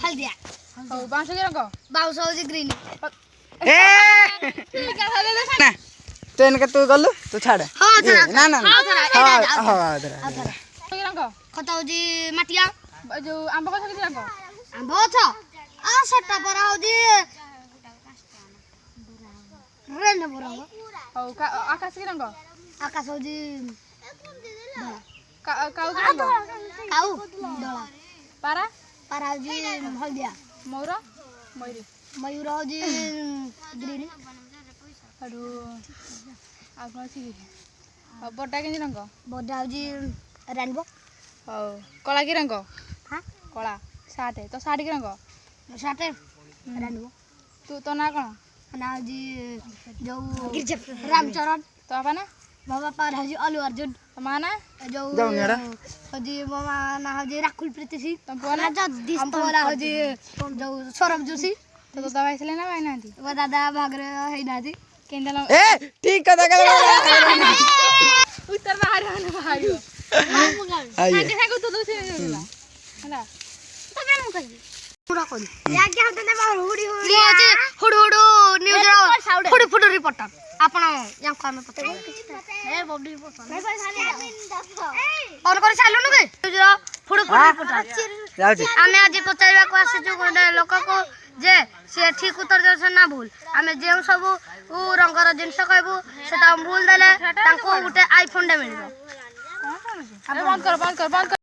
हल्दिया हो बांस के रंग बाउस हो ग्रीन ए ना तो इनके तू गलु तू छाड़ हां ना ना ना हां हां के रंग खता हो माटिया जो आंब गछ के रंग आंब छ आ सट्टा पर हो रेन बरंग हो आकाश के रंग आकाश हो काऊ के रंग काऊ धला पारा पारा हो हल्दिया मयूर मयूरी मयूर हो ग्रीन अरु आगो छी बड्डा के रंग बड़ा हो रेनबो हो कला के रंग हां कला साट है तो साट के रंग साटे रेनबो तू तो ना कोन ना जो रामचरण तो आपा ना बाबा पार हो अल्लू अर्जुन तो माना जो जाऊ नेड़ा हो मामा ना हो राकुल प्रीति सिंह तुम बोला जगदीश हम बोला हो जो सौरभ जोशी तो दवाई से लेना भाई ना थी वो दादा भाग रहे है ना थी केंदल ए ठीक कथा कर उत्तर बाहर आने बाहर आइए सागे सागे तो से हैला तबे हम कर पूरा कर या क्या होता है बाहर हुड़ी हुड़ी हुड़ू हुड़ू न्यूज फुड़ी फुड़ी रिपोर्टर आपण या काम पता ए बॉडी रिपोर्टर भाई भाई और कर सालु नु के फुड़ी फुड़ी रिपोर्टर जाउची आमे आज पचारबा को आसे जो गोटे लोक को जे से ठीक उत्तर देछ ना भूल आमे जे सब उ रंगर जिंस कहबू सेटा भूल देले ताको गोटे आईफोन दे मिलबो बंद कर